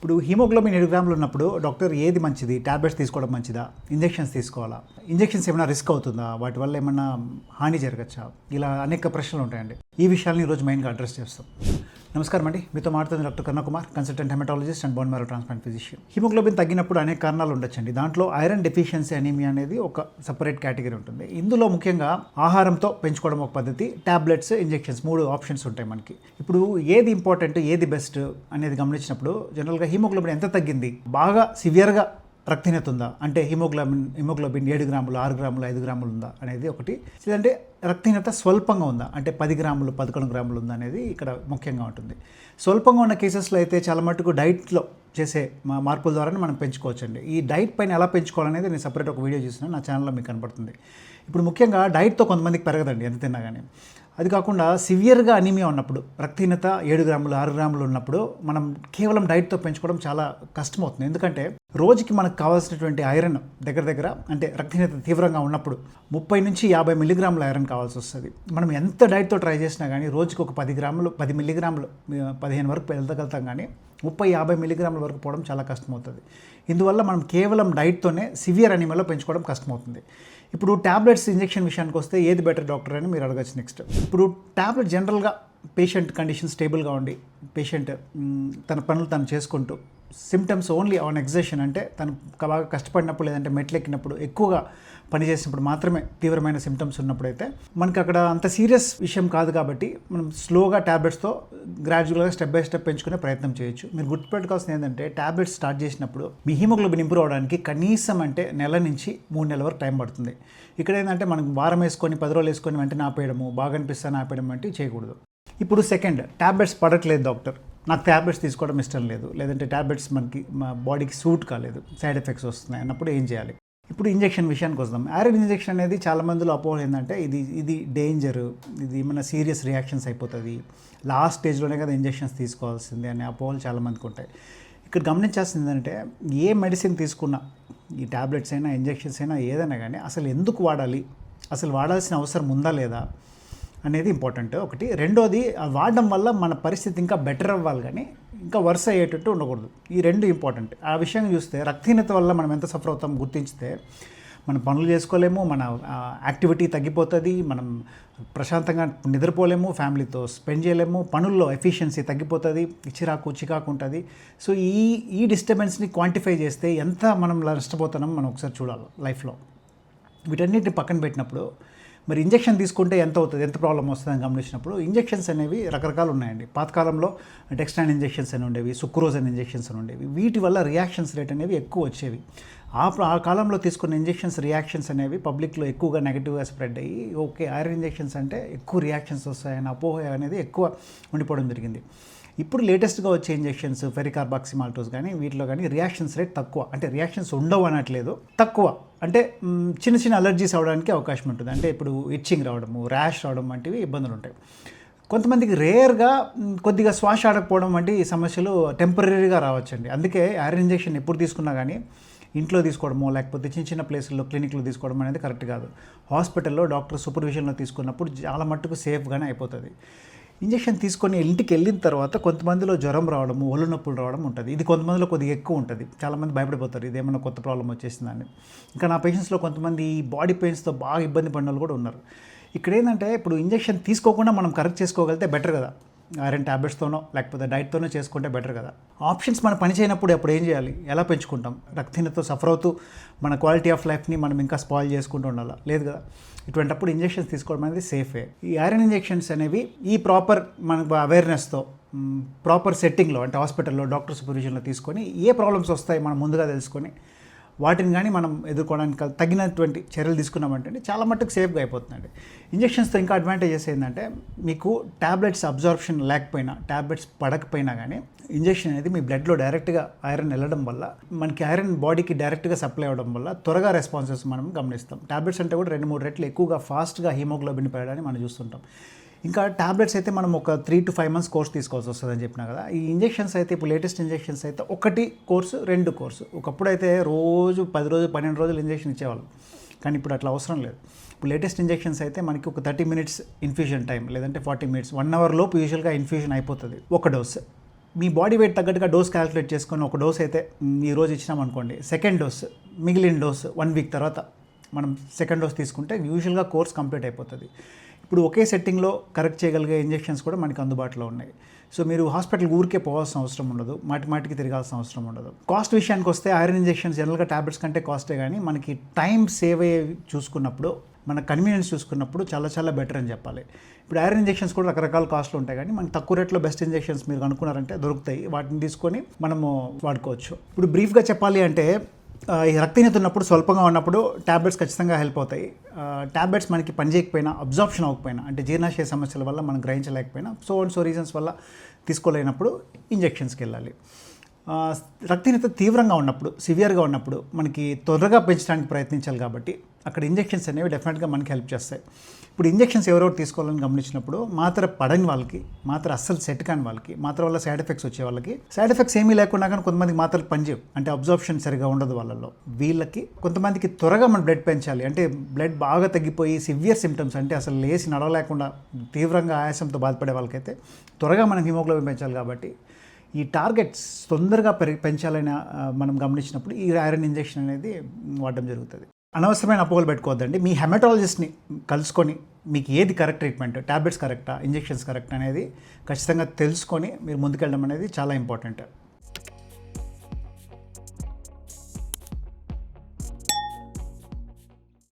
ఇప్పుడు హిమోగ్లోబిన్ 7 గ్రాములు ఉన్నప్పుడు డాక్టర్ ఏది మంచిది, టాబ్లెట్స్ తీసుకోవడం మంచిదా, ఇంజెక్షన్స్ తీసుకోవాలా, ఇంజెక్షన్స్ ఏమైనా రిస్క్ అవుతుందా, వాటి వల్ల ఏమైనా హాని జరగచ్చా, ఇలా అనేక ప్రశ్నలు ఉంటాయండి. ఈ విషయాలను ఈరోజు మెయిన్గా అడ్రస్ చేస్తాం. నమస్కారం అండి, మీతో మాట్లాడుతుంది doctor Kannakumar, consultant haematologist and bone marrow transplant physician. Haemoglobin తగ్గినప్పుడు అనేక కారణాలు ఉండొచ్చండి. దాంట్లో ఐరన్ డెఫిషియన్సీ అనీమియా అనేది ఒక సపరేట్ కేటగిరీ ఉంటుంది. ఇందులో ముఖ్యంగా ఆహారంతో పెంచుకోవడం ఒక పద్ధతి, టాబ్లెట్స్, ఇంజెక్షన్స్, 3 ఆప్షన్స్ ఉంటాయి మనకి. ఇప్పుడు ఏది ఇంపార్టెంట్, ఏది బెస్ట్ అనేది గమనించినప్పుడు జనరల్గా హిమోగ్లోబిన్ ఎంత తగ్గింది, బాగా సివియర్గా రక్తహీనత ఉందా, అంటే హిమోగ్లోబిన్ 7 గ్రాములు, 6 గ్రాములు, 5 గ్రాములు ఉందా అనేది ఒకటి. లేదంటే రక్తహీనత స్వల్పంగా ఉందా, అంటే 10 గ్రాములు, 11 గ్రాములు ఉందా అనేది ఇక్కడ ముఖ్యంగా ఉంటుంది. స్వల్పంగా ఉన్న కేసెస్లో అయితే చాలా మటుకు డైట్లో చేసే మార్పుల ద్వారానే మనం పెంచుకోవచ్చండి. ఈ డైట్ పైన ఎలా పెంచుకోవాలనేది నేను సపరేట్ ఒక వీడియో చేసిన నా ఛానల్లో మీకు కనపడుతుంది. ఇప్పుడు ముఖ్యంగా డైట్తో కొంతమందికి పెరగదండి ఎంత తిన్నా కానీ. అది కాకుండా సివియర్గా అనీమియా ఉన్నప్పుడు, రక్తహీనత 7 గ్రాములు, 6 గ్రాములు ఉన్నప్పుడు మనం కేవలం డైట్తో పెంచుకోవడం చాలా కష్టమవుతుంది. ఎందుకంటే రోజుకి మనకు కావాల్సినటువంటి ఐరన్ దగ్గర అంటే రక్తహీనత తీవ్రంగా ఉన్నప్పుడు 30 నుంచి 50 మిల్లీగ్రాముల ఐరన్ కావాల్సి వస్తుంది. మనం ఎంత డైట్తో ట్రై చేసినా కానీ రోజుకి ఒక 10 గ్రాములు, 10 మిల్లీగ్రాములు, 15 వరకు వెళ్ళగలుగుతాం కానీ 30-50 మిల్లీగ్రాముల వరకు పోవడం చాలా కష్టమవుతుంది. ఇందువల్ల మనం కేవలం డైట్తోనే సివియర్ అనీమియాలో పెంచుకోవడం కష్టమవుతుంది. ఇప్పుడు టాబ్లెట్స్, ఇంజెక్షన్ విషయానికి వస్తే ఏది బెటర్ డాక్టర్ అని మీరు అడగచ్చు నెక్స్ట్. ఇప్పుడు టాబ్లెట్ జనరల్గా పేషెంట్ కండిషన్ స్టేబుల్గా ఉండి, పేషెంట్ తన పనులు తను చేసుకుంటూ, సిమ్టమ్స్ ఓన్లీ ఆన్ ఎగ్జర్షన్ అంటే తను బాగా కష్టపడినప్పుడు, లేదంటే మెట్లు ఎక్కినప్పుడు, ఎక్కువగా పనిచేసినప్పుడు మాత్రమే తీవ్రమైన సిమ్టమ్స్ ఉన్నప్పుడైతే మనకి అక్కడ అంత సీరియస్ విషయం కాదు కాబట్టి మనం స్లోగా టాబ్లెట్స్తో గ్రాడ్యువల్గా స్టెప్ బై స్టెప్ పెంచుకునే ప్రయత్నం చేయొచ్చు. మీరు గుర్తుపెట్టుకోవాల్సింది ఏంటంటే టాబ్లెట్స్ స్టార్ట్ చేసినప్పుడు మీ హిమోగ్లోబిన్ ఇంప్రూవ్ అవడానికి కనీసం అంటే నెల నుంచి 3 నెలల వరకు టైం పడుతుంది. ఇక్కడ ఏంటంటే మనం వారం వేసుకొని 10 రోజులు వేసుకొని వెంటనే ఆపేయడము, బాగా అనిపిస్తాను ఆపేయడం వంటివి చేయకూడదు. ఇప్పుడు సెకండ్, టాబ్లెట్స్ పడట్లేదు డాక్టర్, నాకు ట్యాబ్లెట్స్ తీసుకోవడం ఇష్టం లేదు, లేదంటే ట్యాబ్లెట్స్ మనకి మా బాడీకి సూట్ కాలేదు, సైడ్ ఎఫెక్ట్స్ వస్తున్నాయి అన్నప్పుడు ఏం చేయాలి? ఇప్పుడు ఇంజెక్షన్ విషయానికి వస్తాం. ఐరన్ ఇంజెక్షన్ అనేది చాలా మందిలో అపోహ ఏంటంటే ఇది డేంజరు, ఇది ఏమైనా సీరియస్ రియాక్షన్స్ అయిపోతుంది, లాస్ట్ స్టేజ్లోనే కదా ఇంజెక్షన్స్ తీసుకోవాల్సిందే అనే అపోహలు చాలామందికి ఉంటాయి. ఇక్కడ గమనించాల్సింది ఏంటంటే ఏ మెడిసిన్ తీసుకున్నా, ఈ ట్యాబ్లెట్స్ అయినా ఇంజెక్షన్స్ అయినా ఏదైనా కానీ అసలు ఎందుకు వాడాలి, అసలు వాడాల్సిన అవసరం ఉందా లేదా అనేది ఇంపార్టెంట్ ఒకటి. రెండోది, వాడడం వల్ల మన పరిస్థితి ఇంకా బెటర్ అవ్వాలి కానీ ఇంకా వర్స్ అయ్యేటట్టు ఉండకూడదు. ఈ 2 ఇంపార్టెంట్. ఆ విషయం చూస్తే రక్తహీనత వల్ల మనం ఎంత సఫర్ అవుతాం గుర్తించితే మనం పనులు చేసుకోలేము, మన యాక్టివిటీ తగ్గిపోతుంది, మనం ప్రశాంతంగా నిద్రపోలేము, ఫ్యామిలీతో స్పెండ్ చేయలేము, పనుల్లో ఎఫిషియన్సీ తగ్గిపోతుంది, చికాకు ఉంటుంది. సో ఈ డిస్టర్బెన్స్ని క్వాంటిఫై చేస్తే ఎంత మనం నష్టపోతున్నాం మనం ఒకసారి చూడాలి లైఫ్లో. వీటన్నిటిని పక్కన పెట్టినప్పుడు మరి ఇంజెక్షన్ తీసుకుంటే ఎంత అవుతుంది, ఎంత ప్రాబ్లం వస్తుందని గమనించినప్పుడు ఇంజెక్షన్స్ అనేవి రకరకాలు ఉన్నాయండి. పాతకాలంలో డెక్స్ట్రాన్ ఇంజెక్షన్స్ అని ఉండేవి, సుక్రోజన్ ఇంజెక్షన్స్ అని ఉండేవి. వీటి వల్ల రియాక్షన్స్ రేట్ అనేవి ఎక్కువ వచ్చేవి. ఆ కాలంలో తీసుకున్న ఇంజెక్షన్స్ రియాక్షన్స్ అనేవి పబ్లిక్లో ఎక్కువగా నెగిటివ్గా స్ప్రెడ్ అయ్యి, ఓకే ఐరన్ ఇంజెక్షన్స్ అంటే ఎక్కువ రియాక్షన్స్ వస్తాయని అపోహ అనేది ఎక్కువ ఉండిపోవడం జరిగింది. ఇప్పుడు లేటెస్ట్గా వచ్చే ఇంజెక్షన్స్ ఫెరికార్బాక్సిమాల్టోస్ కానీ వీటిలో కానీ రియాక్షన్స్ రేట్ తక్కువ, అంటే రియాక్షన్స్ ఉండవు అనట్లేదు, తక్కువ. అంటే చిన్న అలర్జీస్ అవడానికి అవకాశం ఉంటుంది. అంటే ఇప్పుడు ఇచ్చింగ్ రావడము, ర్యాష్ రావడం వంటివి ఇబ్బందులు ఉంటాయి. కొంతమందికి రేర్గా కొద్దిగా శ్వాస ఆడకపోవడం వంటి సమస్యలు టెంపరీగా రావచ్చండి. అందుకే ఐరన్ ఇంజెక్షన్ ఎప్పుడు తీసుకున్నా కానీ ఇంట్లో తీసుకోవడమో లేకపోతే చిన్న ప్లేసుల్లో క్లినిక్లో తీసుకోవడం అనేది కరెక్ట్ కాదు. హాస్పిటల్లో డాక్టర్ సూపర్విజన్లో తీసుకున్నప్పుడు చాలా మట్టుకు సేఫ్గానే అయిపోతుంది. ఇంజెక్షన్ తీసుకొని ఇంటికి వెళ్ళిన తర్వాత కొంతమందిలో జ్వరం రావడము, ఒళ్ళు నొప్పులు రావడం ఉంటుంది. ఇది కొంతమందిలో కొద్దిగా ఎక్కువ ఉంటుంది. చాలామంది భయపడిపోతారు ఇదేమైనా కొత్త ప్రాబ్లం వచ్చేసిందని. ఇంకా నా పేషెంట్స్లో కొంతమంది బాడీ పెయిన్స్తో బాగా ఇబ్బంది పడిన వాళ్ళు కూడా ఉన్నారు. ఇక్కడ ఏంటంటే ఇప్పుడు ఇంజెక్షన్ తీసుకోకుండా మనం కరెక్ట్ చేసుకోగలిగితే బెటర్ కదా, ఐరన్ ట్యాబ్లెట్స్తోనో లేకపోతే డైట్తోనో చేసుకుంటే బెటర్ కదా. ఆప్షన్స్ మన పని చేయనప్పుడు అప్పుడు ఏం చేయాలి, ఎలా పెంచుకుంటాం? రక్తహీనతతో సఫర్ అవుతూ మన క్వాలిటీ ఆఫ్ లైఫ్ని మనం ఇంకా స్పాయిల్ చేసుకుంటూ ఉండాలా? లేదు కదా. ఇటువంటిప్పుడు ఇంజెక్షన్స్ తీసుకోవడం అనేది సేఫే. ఈ ఐరన్ ఇంజెక్షన్స్ అనేవి ఈ ప్రాపర్ మనకు అవేర్నెస్తో ప్రాపర్ సెట్టింగ్లో, అంటే హాస్పిటల్లో డాక్టర్ సూపర్విజన్లో తీసుకొని ఏ ప్రాబ్లమ్స్ వస్తాయి మనం ముందుగా తెలుసుకొని వాటిని కానీ మనం ఎదుర్కోవడానికి తగినటువంటి చర్యలు తీసుకున్నామంటే చాలా మట్టుకు సేఫ్గా అయిపోతుందండి. ఇంజెక్షన్స్తో ఇంకా అడ్వాంటేజెస్ ఏంటంటే మీకు ట్యాబ్లెట్స్ అబ్జార్ప్షన్ లేకపోయినా, ట్యాబ్లెట్స్ పడకపోయినా కానీ ఇంజెక్షన్ అనేది మీ బ్లడ్లో డైరెక్ట్గా ఐరన్ వెళ్ళడం వల్ల, మనకి ఐరన్ బాడీకి డైరెక్ట్గా సప్లై అవ్వడం వల్ల త్వరగా రెస్పాన్సెస్ మనం గమనిస్తాం. ట్యాబ్లెట్స్ అంటే కూడా 2-3 రెట్లు ఎక్కువగా ఫాస్ట్గా హిమోగ్లోబిన్ పెరగడాన్ని మనం చూస్తుంటాం. ఇంకా ట్యాబ్లెట్స్ అయితే మనం ఒక 3 to 5 months కోర్స్ తీసుకోవాల్సి వస్తుందని చెప్పినా కదా. ఈ ఇంజెక్షన్స్ అయితే ఇప్పుడు లేటెస్ట్ ఇంజెక్షన్స్ అయితే 1 కోర్సు 2 కోర్సు. ఒకప్పుడు అయితే రోజు 10 రోజులు 12 రోజులు ఇంజెక్షన్ ఇచ్చేవాళ్ళు, కానీ ఇప్పుడు అట్లా అవసరం లేదు. ఇప్పుడు లేటెస్ట్ ఇంజెక్షన్స్ అయితే మనకి ఒక 30 minutes ఇన్ఫ్యూజన్ టైం, లేదంటే 40 minutes, 1 hour లోపు యూజువల్గా ఇన్ఫ్యూజన్ అయిపోతుంది ఒక డోస్. మీ బాడీ వెయిట్ తగ్గట్టుగా డోస్ క్యాలిక్యులేట్ చేసుకొని ఒక డోస్ అయితే ఈ రోజు ఇచ్చినాం అనుకోండి, సెకండ్ డోస్ మిగిలిన డోస్ 1 వీక్ తర్వాత మనం సెకండ్ డోస్ తీసుకుంటే యూజువల్గా కోర్స్ కంప్లీట్ అయిపోతుంది. ఇప్పుడు ఒకే సెట్టింగ్లో కరెక్ట్ చేయగలిగే ఇంజెక్షన్స్ కూడా మనకి అందుబాటులో ఉన్నాయి. సో మీరు హాస్పిటల్ ఊరికే పోవాల్సిన అవసరం ఉండదు, మాటికి తిరగాల్సిన అవసరం ఉండదు. కాస్ట్ విషయానికి వస్తే ఐరన్ ఇంజెక్షన్స్ జనరల్గా ట్యాబ్లెట్స్ కంటే కాస్టే, కానీ మనకి టైం సేవ్ అయ్యే చూసుకున్నప్పుడు, మన కన్వీనియన్స్ చూసుకున్నప్పుడు చాలా చాలా బెటర్ అని చెప్పాలి. ఇప్పుడు ఐరన్ ఇంజెక్షన్స్ కూడా రకరకాల కాస్ట్లు ఉంటాయి, కానీ మనకి తక్కువ రేట్లో బెస్ట్ ఇంజెక్షన్స్ మీరు అనుకున్నారంటే దొరుకుతాయి, వాటిని తీసుకొని మనము వాడుకోవచ్చు. ఇప్పుడు బ్రీఫ్గా చెప్పాలి అంటే ఈ రక్తహీనత ఉన్నప్పుడు, స్వల్పంగా ఉన్నప్పుడు ట్యాబ్లెట్స్ ఖచ్చితంగా హెల్ప్ అవుతాయి. ట్యాబ్లెట్స్ మనకి పనిచేయకపోయినా, అబ్జార్ప్షన్ అవ్వకపోయినా, అంటే జీర్ణాశయ సమస్యల వల్ల మనం గ్రహించలేకపోయినా, సో రీజన్స్ వల్ల తీసుకోలేనప్పుడు ఇంజెక్షన్స్కి వెళ్ళాలి. రక్తహీనత తీవ్రంగా ఉన్నప్పుడు, సివియర్గా ఉన్నప్పుడు మనకి త్వరగా పెంచడానికి ప్రయత్నించాలి, కాబట్టి అక్కడ ఇంజెక్షన్స్ అనేవి డెఫినెట్గా మనకి హెల్ప్ చేస్తాయి. ఇప్పుడు ఇంజెక్షన్స్ ఎవరెవరు తీసుకోవాలని గమనించినప్పుడు, మాత్ర పడని వాళ్ళకి, మాత్ర అస్సలు సెట్ కాని వాళ్ళకి, మాత్ర వల్ల సైడ్ ఎఫెక్ట్స్ వచ్చే వాళ్ళకి, సైడ్ ఎఫెక్ట్స్ ఏమీ లేకుండా కానీ కొంతమందికి మాత్రలు పనిచేయవు, అంటే అబ్జార్ప్షన్ సరిగా ఉండదు వాళ్ళలో, వీళ్ళకి కొంతమందికి త్వరగా మన బ్లడ్ పెంచాలి, అంటే బ్లడ్ బాగా తగ్గిపోయి సివియర్ సిమ్టమ్స్, అంటే అసలు లేచి నడవలేకుండా తీవ్రంగా ఆయాసంతో బాధపడే వాళ్ళకైతే త్వరగా మనం హిమోగ్లోబిన్ పెంచాలి. కాబట్టి ఈ టార్గెట్స్ తొందరగా పెంచాలని మనం గమనించినప్పుడు ఈ ఐరన్ ఇంజెక్షన్ అనేది వాడడం జరుగుతుంది. అనవసరమైన అపోహలు పెట్టుకోవద్దండి. మీ హెమటాలజిస్ట్ని కలుసుకొని మీకు ఏది కరెక్ట్ ట్రీట్మెంట్, ట్యాబ్లెట్స్ కరెక్టా, ఇంజెక్షన్స్ కరెక్ట్ అనేది ఖచ్చితంగా తెలుసుకొని మీరు ముందుకెళ్ళడం అనేది చాలా ఇంపార్టెంట్.